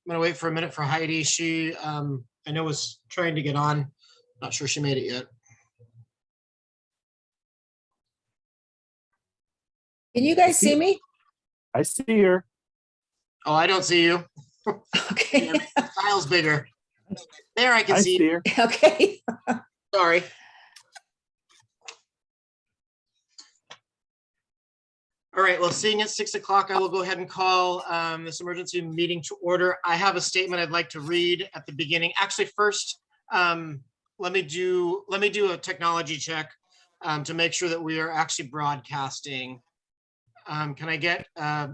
I'm gonna wait for a minute for Heidi. She, I know was trying to get on. Not sure she made it yet. Can you guys see me? I see her. Oh, I don't see you. Okay. The file's bigger. There, I can I see see you. her. Okay. Sorry. All right, well, seeing it's 6 o'clock, I will go ahead and call this emergency meeting to order. I have a statement I'd like to read at the beginning. Actually, first, let me do a technology check to make sure that we are actually broadcasting. Can I get a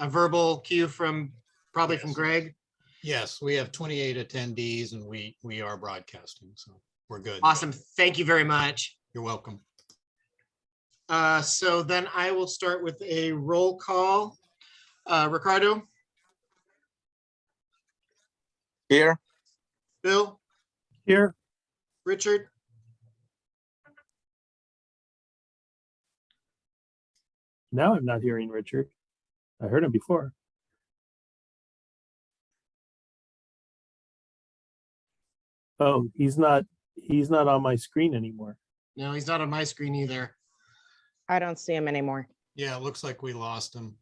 verbal cue from probably from Greg? Yes, we have 28 attendees and we are broadcasting, so we're good. Awesome. Thank you very much. You're welcome. So then I will start with a roll call. Ricardo, Here. Bill, Here. Richard, Now I'm not hearing Richard. I heard him before. Oh, he's not on my screen anymore. no, he's not on my screen either. I don't see him anymore. Yeah, it looks like we lost him.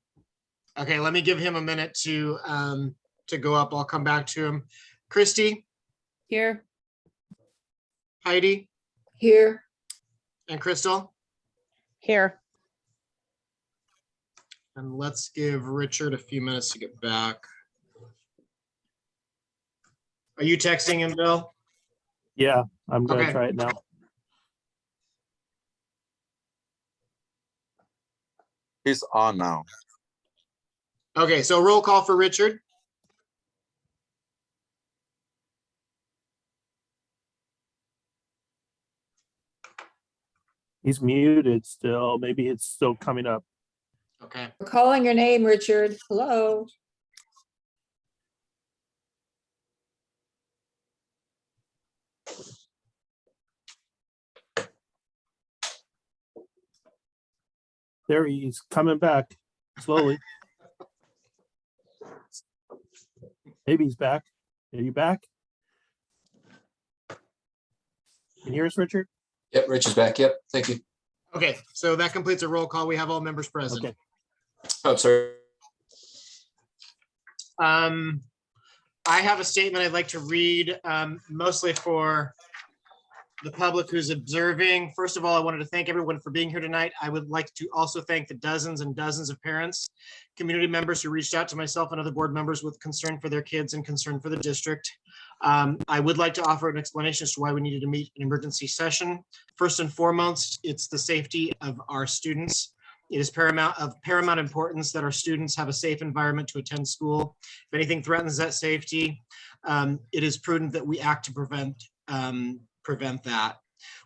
Okay, let me give him a minute to go up. I'll come back to him. Christy, Here. Heidi, Here. and Crystal. Here. And let's give Richard a few minutes to get back. Are you texting him, Bill? Yeah, I'm gonna Okay. try it now. He's on now. Okay, so roll call for Richard. He's muted still. Maybe it's still coming up. Okay, We're calling your name, Richard. Hello. There he's coming back slowly. Maybe he's back. Are you back? Can you hear us, Richard? Yep, Rich is back. Yep, thank you. okay, so that completes a roll call. We have all members present. Okay. Oh, sorry. I have a statement I'd like to read, mostly for the public who's observing. First of all, I wanted to thank everyone for being here tonight. I would like to also thank the dozens and dozens of parents, community members who reached out to myself and other board members with concern for their kids and concern for the district. I would like to offer an explanation as to why we needed to meet an emergency session. First and foremost, it's the safety of our students. It is of paramount importance that our students have a safe environment to attend school. If anything threatens that safety, it is prudent that we act to prevent that.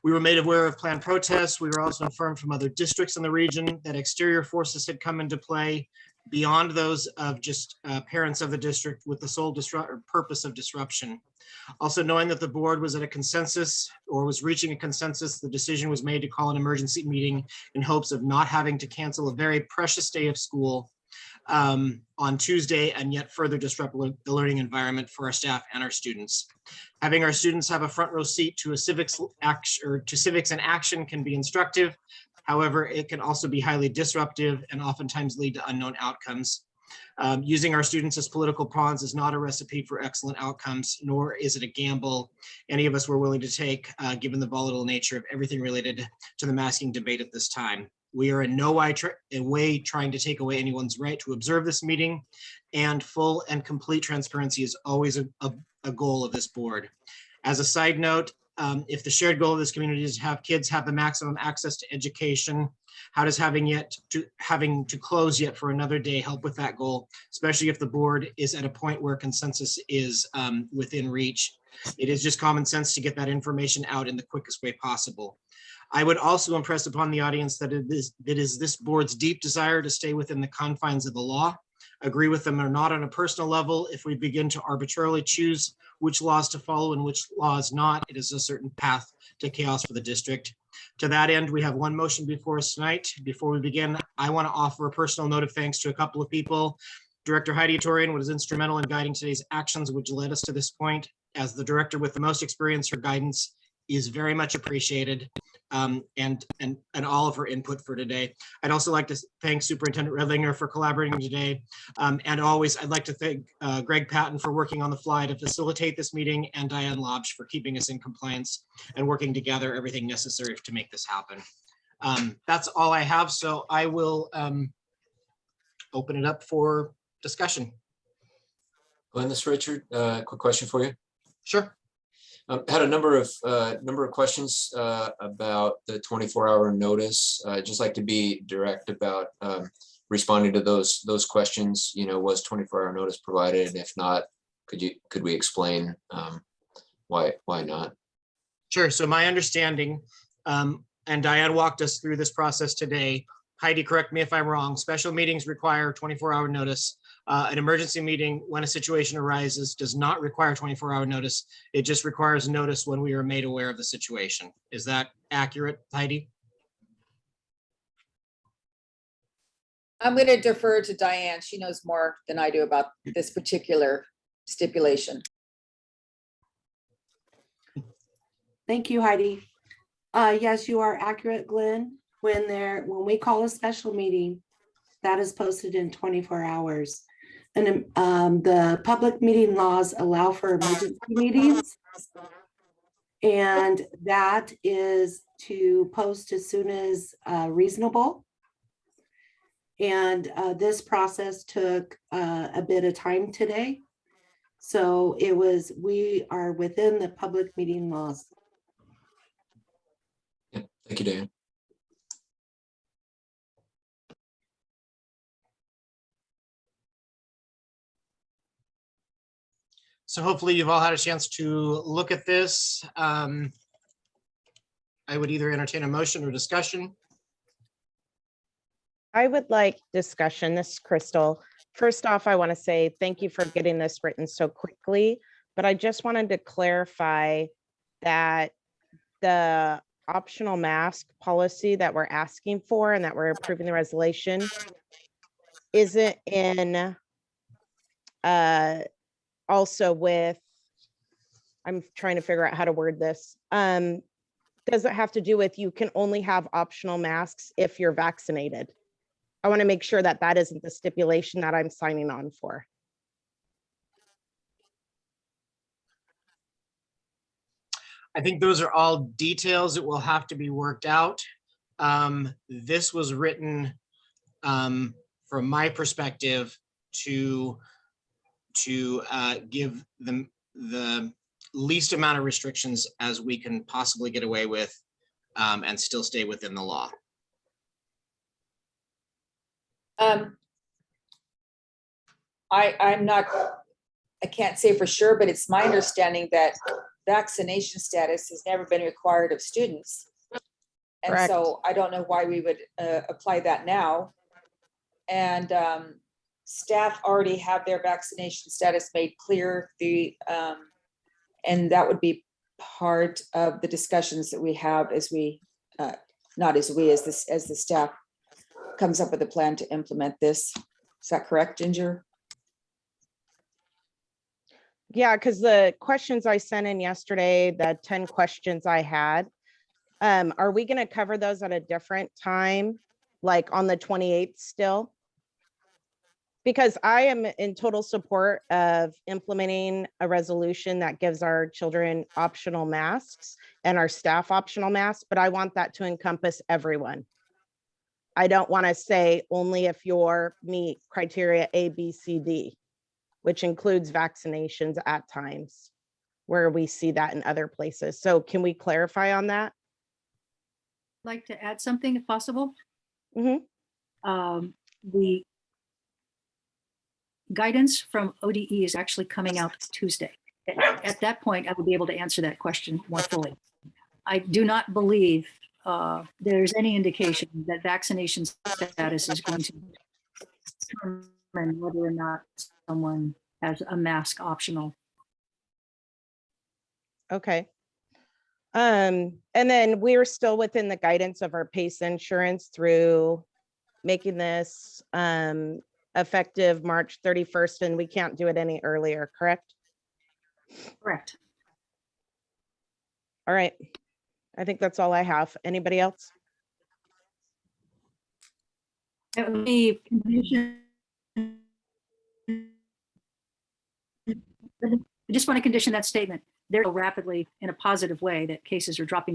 We were made aware of planned protests. We were also informed from other districts in the region that exterior forces had come into play beyond those of just parents of the district with the sole purpose of disruption. Also, knowing that the board was at a consensus or was reaching a consensus, the decision was made to call an emergency meeting in hopes of not having to cancel a very precious day of school on Tuesday and yet further disrupt the learning environment for our staff and our students. Having our students have a front row seat to a civics in action can be instructive. However, it can also be highly disruptive and oftentimes lead to unknown outcomes. Using our students as political pawns is not a recipe for excellent outcomes, nor is it a gamble any of us were willing to take, given the volatile nature of everything related to the masking debate at this time. We are in no way trying to take away anyone's right to observe this meeting, and full and complete transparency is always a goal of this board. As a side note, if the shared goal of this community is to have kids have the maximum access to education, how does having to close yet for another day help with that goal, especially if the board is at a point where consensus is within reach? It is just common sense to get that information out in the quickest way possible. I would also impress upon the audience that it is this board's deep desire to stay within the confines of the law. Agree with them or not on a personal level, if we begin to arbitrarily choose which laws to follow and which laws not, it is a certain path to chaos for the district. To that end, we have one motion before us tonight. Before we begin, I want to offer a personal note of thanks to a couple of people. Director Heidi Torian was instrumental in guiding today's actions, which led us to this point. As the director with the most experience, her guidance is very much appreciated, and all of her input for today. I'd also like to thank Superintendent Redlinger for collaborating today. And always, I'd like to thank Greg Patton for working on the fly to facilitate this meeting, and Diane Lobsch for keeping us in compliance and working together everything necessary to make this happen. That's all I have, so I will open it up for discussion. Glenn, this is Richard. Quick question for you. Sure. Had a number of questions about the 24-hour notice. Just like to be direct about responding to those questions. You know, was 24-hour notice provided? And if not, could we explain why not? Sure. So my understanding, and Diane walked us through this process today. Heidi, correct me if I'm wrong. Special meetings require 24-hour notice. An emergency meeting, when a situation arises, does not require 24-hour notice. It just requires notice when we are made aware of the situation. Is that accurate, Heidi? I'm going to defer to Diane. She knows more than I do about this particular stipulation. Thank you, Heidi. Yes, you are accurate, Glenn. When we call a special meeting, that is posted in 24 hours. And the public meeting laws allow for emergency meetings. And that is to post as soon as reasonable. And this process took a bit of time today. So we are within the public meeting laws. Yeah, thank you, Dan. So hopefully you've all had a chance to look at this. I would either entertain a motion or discussion. I would like discussion. This is Crystal. First off, I want to say thank you for getting this written so quickly, but I just wanted to clarify that the optional mask policy that we're asking for and that we're approving the resolution isn't in also with, I'm trying to figure out how to word this. Does it have to do with you can only have optional masks if you're vaccinated? I want to make sure that that isn't the stipulation that I'm signing on for. I think those are all details that will have to be worked out. This was written from my perspective to give them the least amount of restrictions as we can possibly get away with and still stay within the law. I can't say for sure, but it's my understanding that vaccination status has never been required of students. And Correct. so I don't know why we would apply that now. And staff already have their vaccination status made clear. And that would be part of the discussions that we have as the staff comes up with a plan to implement this. Is that correct, Ginger? Yeah, because the questions I sent in yesterday, the 10 questions I had, are we going to cover those at a different time, like on the 28th still? Because I am in total support of implementing a resolution that gives our children optional masks and our staff optional masks, but I want that to encompass everyone. I don't want to say only if you're meet criteria A, B, C, D, which includes vaccinations at times where we see that in other places. So can we clarify on that? Like to add something if possible? Mm-hmm. The guidance from ODE is actually coming out Tuesday. At that point, I will be able to answer that question more fully. I do not believe there's any indication that vaccination status is going to determine whether or not someone has a mask optional. Okay. And then we're still within the guidance of our PACE insurance through making this effective March 31st, and we can't do it any earlier, correct? Correct. All right. I think that's all I have. Anybody else? It would be condition- I just want to condition that statement. They're so rapidly in a positive way that cases are dropping,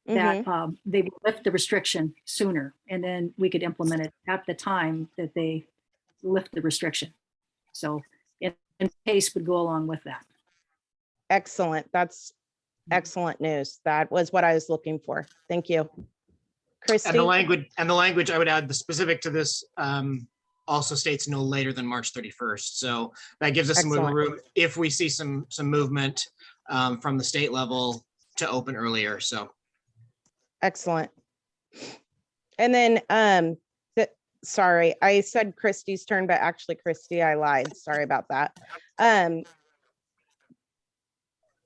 that they will lift the restriction sooner, and then we could implement it at the time that they lift the restriction. So in case would go along with that. Excellent. That's excellent news. That was what I was looking for. Thank you. Christy? And the language, I would add, the specific to this also states no later than March 31st. So that gives us some wiggle Excellent. room if we see some movement from the state level to open earlier. So Excellent. And then, sorry, I said Christy's turn, but actually Christy, I lied. Sorry about that.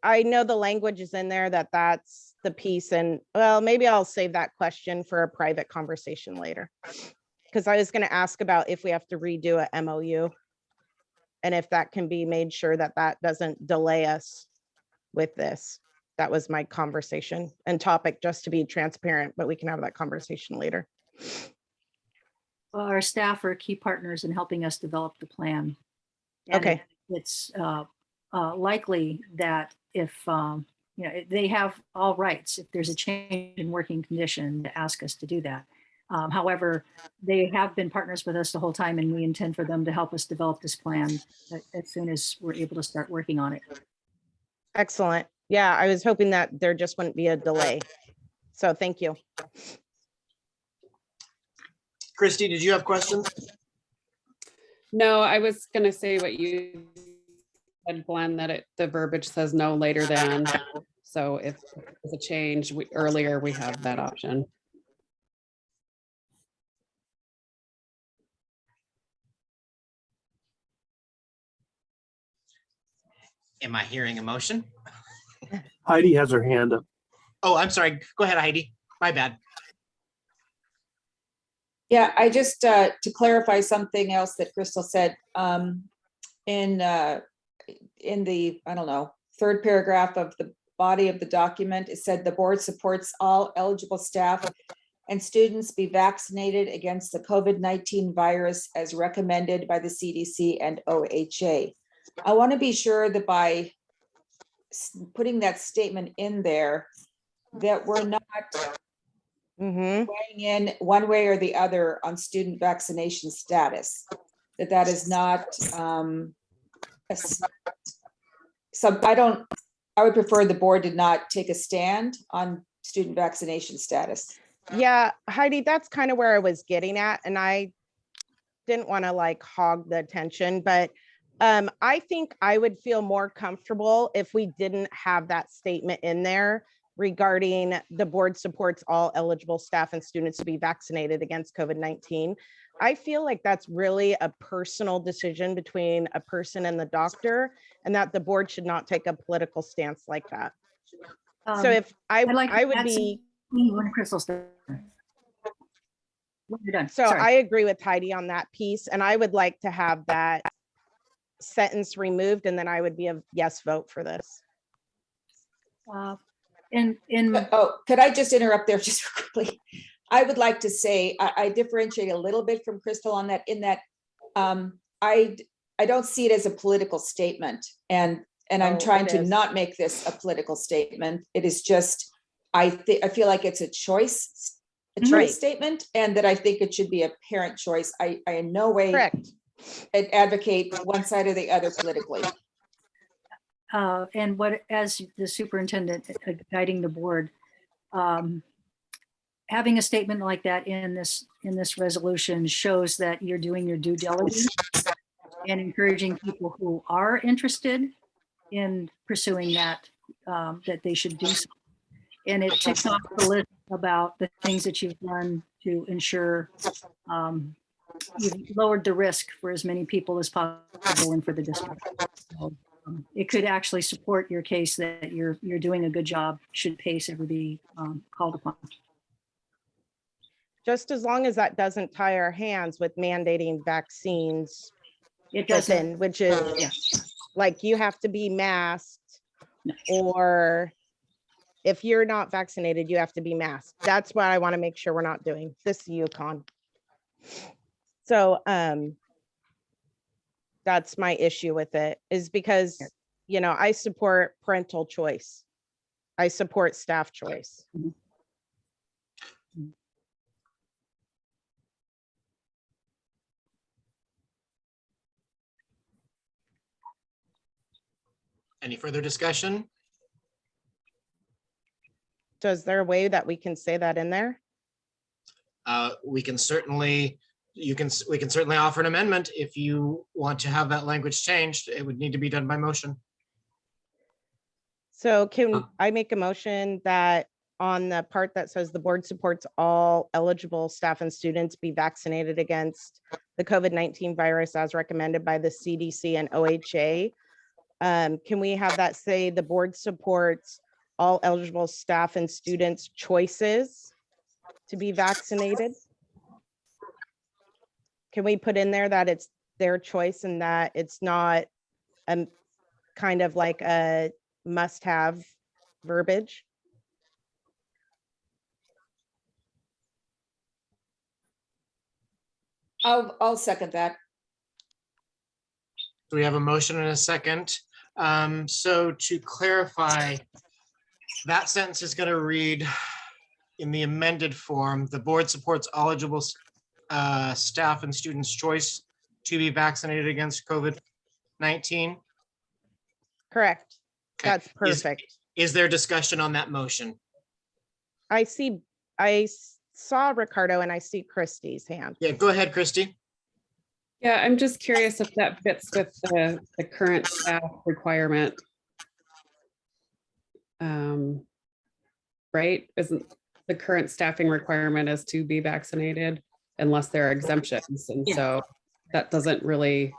I know the language is in there that's the piece, and well, maybe I'll save that question for a private conversation later. Because I was going to ask about if we have to redo a MOU and if that can be made sure that that doesn't delay us with this. That was my conversation and topic, just to be transparent, but we can have that conversation later. Well, our staff are key partners in helping us develop the plan. And Okay. It's likely that if, they have all rights, if there's a change in working condition, to ask us to do that. However, they have been partners with us the whole time, and we intend for them to help us develop this plan as soon as we're able to start working on it. Excellent. Yeah, I was hoping that there just wouldn't be a delay. So thank you. Christy, did you have questions? No, I was gonna say what you said, Glenn, that the verbiage says no later than. So if there's a change, earlier we have that option. Am I hearing a motion? Heidi has her hand up. Oh, I'm sorry. Go ahead, Heidi. My bad. Yeah, I just, to clarify something else that Crystal said, in the, I don't know, third paragraph of the body of the document, it said the board supports all eligible staff and students be vaccinated against the COVID-19 virus as recommended by the CDC and OHA. I want to be sure that by putting that statement in there, that we're not weighing in one way or the other on student vaccination status, that is not, I would prefer the board did not take a stand on student vaccination status. Yeah, Heidi, that's kind of where I was getting at, and I didn't want to like hog the attention, but I think I would feel more comfortable if we didn't have that statement in there regarding the board supports all eligible staff and students to be vaccinated against COVID-19. I feel like that's really a personal decision between a person and the doctor, and that the board should not take a political stance like that. So if I would be, When Crystal's done. When you're done. so Sorry. I agree with Heidi on that piece, and I would like to have that sentence removed, and then I would be a yes vote for this. Oh, could I just interrupt there just quickly? I would like to say, I differentiate a little bit from Crystal on that, in that I don't see it as a political statement, and I'm Oh, trying it to is. not make this a political statement. It is just, I feel like it's a choice Right. statement, and that I think it should be a parent choice. I in no way Correct. advocate one side or the other politically. And what, as the superintendent guiding the board, having a statement like that in this resolution shows that you're doing your due diligence and encouraging people who are interested in pursuing that, that they should do so. And it ticks off the list about the things that you've done to ensure you've lowered the risk for as many people as possible and for the district. So, it could actually support your case that you're doing a good job should PACE ever be called upon. Just as long as that doesn't tie our hands with mandating vaccines It doesn't, within, which is yeah. like you have to be masked, No. or if you're not vaccinated, you have to be masked. That's what I want to make sure we're not doing. This is Yukon. So that's my issue with it, is because, you know, I support parental choice. I support staff choice. Any further discussion? So is there a way that we can say that in there? We can certainly, we can certainly offer an amendment if you want to have that language changed. It would need to be done by motion. So can I make a motion that on the part that says the board supports all eligible staff and students be vaccinated against the COVID-19 virus as recommended by the CDC and OHA? Can we have that say the board supports all eligible staff and students' choices to be vaccinated? Can we put in there that it's their choice and that it's not kind of like a must-have verbiage? I'll second that. So we have a motion and a second. So to clarify, that sentence is going to read in the amended form, the board supports eligible staff and students' choice to be vaccinated against COVID-19. Correct. Okay. That's perfect. Is there discussion on that motion? I saw Ricardo and I see Christie's hand. Yeah, go ahead, Christy. Yeah, I'm just curious if that fits with the current staff requirement. Right? Isn't the current staffing requirement is to be vaccinated unless there are exemptions? And so that doesn't really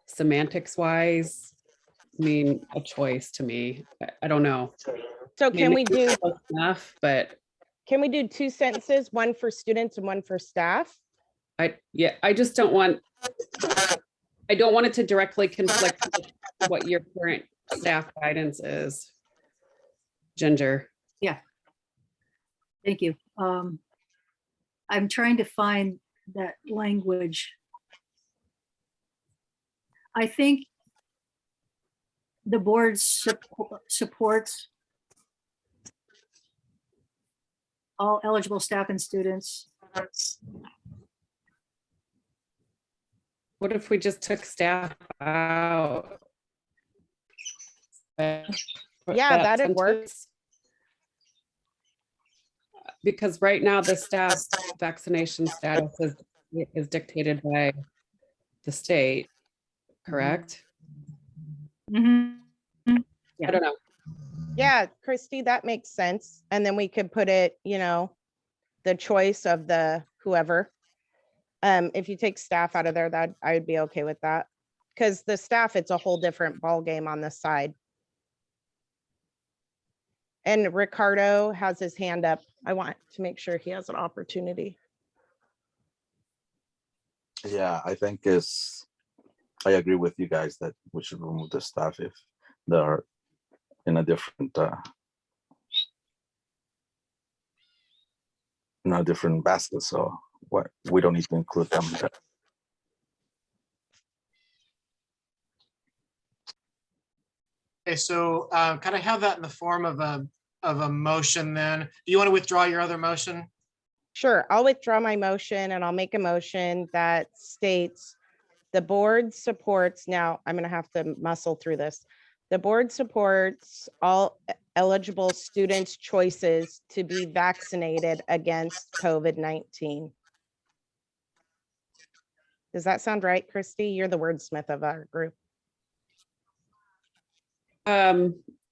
semantics wise mean a choice to me. I don't know. So can we do, Enough, but can we do two sentences, one for students and one for staff? I just don't want, I don't want it to directly conflict with what your current staff guidance is. Ginger. Thank you. I'm trying to find that language. I think the board supports all eligible staff and students. What if we just took staff out? Yeah, that'd work. Because right now the staff vaccination status is dictated by the state, correct? Mhm. I don't know. Yeah, Christy, that makes sense. And then we could put it, you know, the choice of the whoever. If you take staff out of there, that I would be okay with that. Because the staff, it's a whole different ball game on this side. And Ricardo has his hand up. I want to make sure he has an opportunity. Yeah, I think I agree with you guys that we should remove the staff if they're in a different different basket. So what, we don't need to include them. Okay, so can I have that in the form of a motion then? Do you want to withdraw your other motion? Sure, I'll withdraw my motion and I'll make a motion that states the board supports, now I'm gonna have to muscle through this. The board supports all eligible students' choices to be vaccinated against COVID-19. Does that sound right, Christy? You're the wordsmith of our group.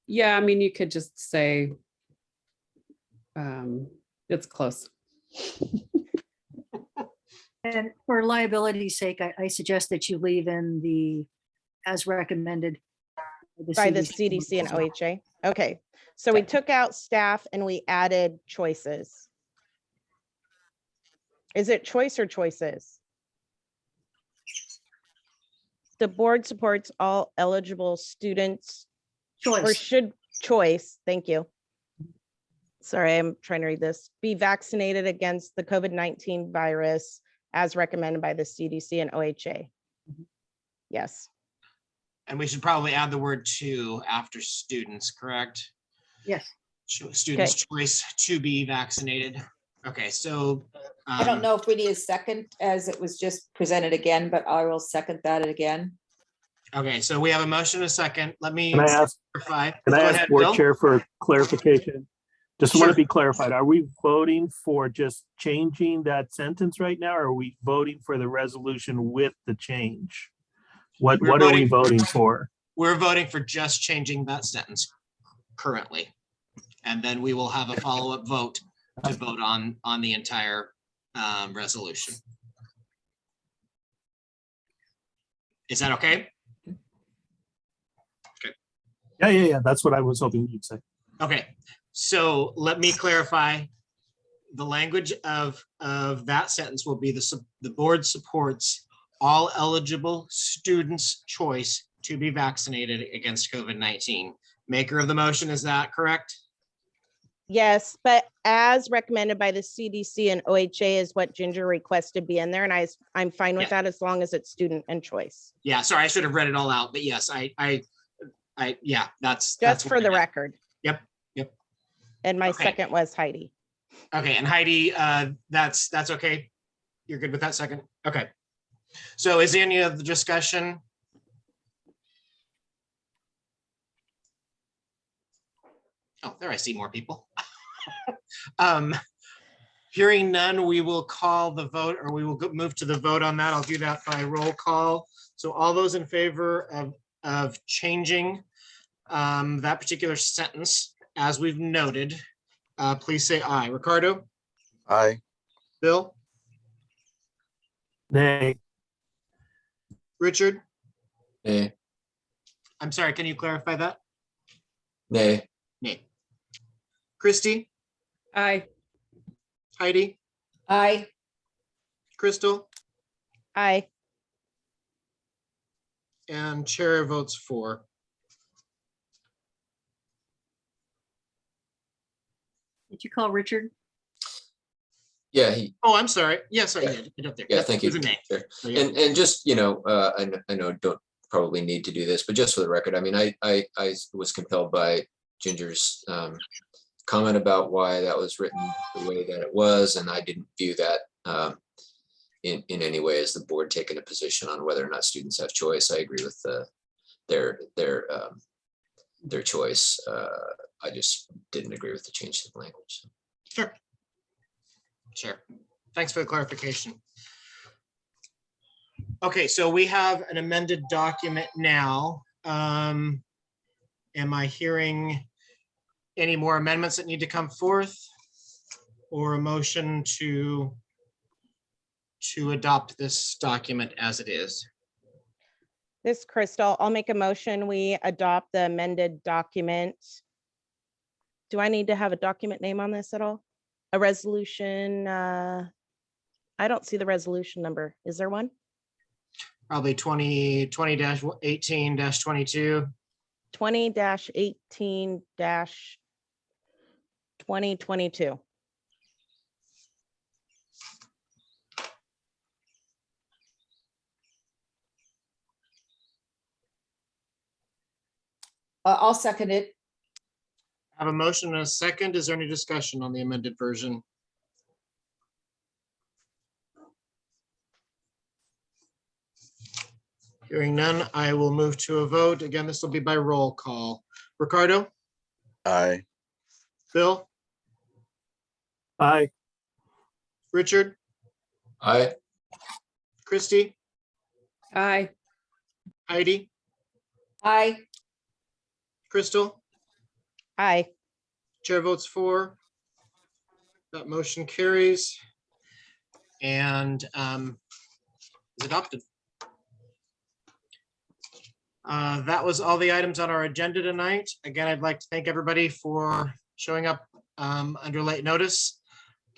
Yeah, I mean, you could just say it's close. And for liability's sake, I suggest that you leave in the as recommended By the CDC and OHA. Okay, so we took out staff and we added choices. Is it choice or choices? The board supports all eligible students or Choice. should choice, thank you. Sorry, I'm trying to read this. Be vaccinated against the COVID-19 virus as recommended by the CDC and OHA. Yes, And we should probably add the word "to" after students, correct? Yes. Students' choice to be vaccinated. Okay, so. I don't know if we need a second as it was just presented again, but I will second that again. Okay, so we have a motion, a second. Let me Can I ask, clarify. can I Go ask ahead, board Bill. chair for clarification? Just want Sure. to be clarified. Are we voting for just changing that sentence right now? Or are we voting for the resolution with the change? What We're are we voting- voting for? We're voting for just changing that sentence currently. And then we will have a follow-up vote to vote on the entire resolution. Is that okay? Yeah. That's what I was hoping you'd say. Okay, so let me clarify. The language of that sentence will be the board supports all eligible students' choice to be vaccinated against COVID-19. Maker of the motion, is that correct? yes, but as recommended by the CDC and OHA is what Ginger requested be in there. And I'm fine with Yeah. that as long as it's student and choice. Yeah, sorry, I should have read it all out, but yes, yeah, that's. Just for what the I did. record. Yep. And my Okay. second was Heidi. Okay, and Heidi, that's okay? You're good with that second? Okay. So is there any other discussion? Oh, there I see more people. Hearing none, we will call the vote, or we will move to the vote on that. I'll do that by roll call. So all those in favor of changing that particular sentence, as we've noted, please say aye. Ricardo, Aye. Bill, Nay, Richard, Nay, I'm sorry, can you clarify that? nay, Nay. Christy, Aye. Heidi, Aye. Crystal, Aye. and chair votes for. Did you call Richard? yeah, Oh, I'm sorry. Yes, I Yeah. did. Get up there. yeah, Yep, thank it you. was a nay. Chair. So, yeah. And just, I know don't probably need to do this, but just for the record, I mean, I was compelled by Ginger's comment about why that was written the way that it was, and I didn't view that in any way as the board taking a position on whether or not students have choice. I agree with their choice. I just didn't agree with the change to the language. Sure. Sure. Thanks for the clarification. Okay, so we have an amended document now. Am I hearing any more amendments that need to come forth? Or a motion to adopt this document as it is? This Crystal, I'll make a motion. We adopt the amended document. Do I need to have a document name on this at all? A resolution? I don't see the resolution number. Is there one? Probably 20-18-22. 20-18-2022. I'll second it. I have a motion and a second. Is there any discussion on the amended version? Hearing none, I will move to a vote. Again, this will be by roll call. Ricardo, Aye. Bill, aye. Richard, Aye. Christy, Aye. Heidi, Aye. Crystal, Aye. chair votes for. That motion carries and is adopted. That was all the items on our agenda tonight. Again, I'd like to thank everybody for showing up under late notice.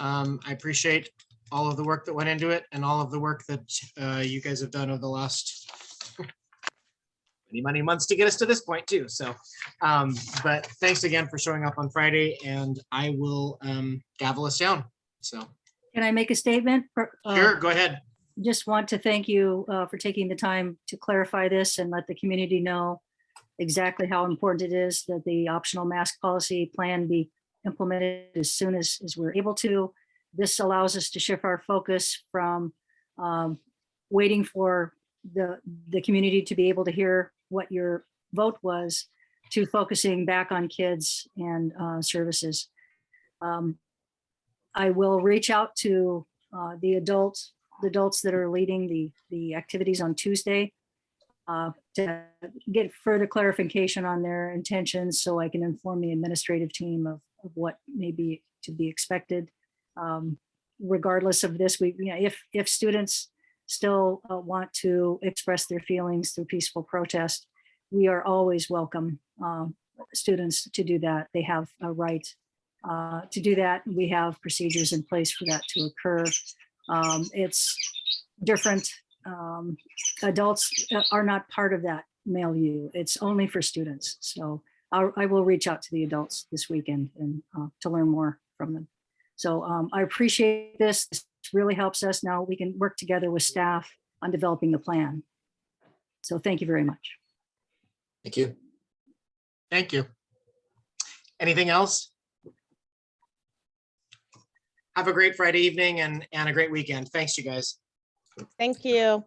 I appreciate all of the work that went into it and all of the work that you guys have done over the last many months to get us to this point too. So, but thanks again for showing up on Friday, and I will gavel us down. So, Can I make a statement? sure, go ahead. Just want to thank you for taking the time to clarify this and let the community know exactly how important it is that the optional mask policy plan be implemented as soon as we're able to. This allows us to shift our focus from waiting for the community to be able to hear what your vote was to focusing back on kids and services. I will reach out to the adults that are leading the activities on Tuesday to get further clarification on their intentions so I can inform the administrative team of what may be to be expected. Regardless of this, if students still want to express their feelings through peaceful protest, we are always welcome students to do that. They have a right to do that. We have procedures in place for that to occur. It's different. Adults are not part of that milieu. It's only for students. So I will reach out to the adults this weekend and to learn more from them. So I appreciate this. This really helps us. Now we can work together with staff on developing the plan. So thank you very much. Thank you. Thank you. Anything else? Have a great Friday evening and a great weekend. Thanks, you guys. Thank you.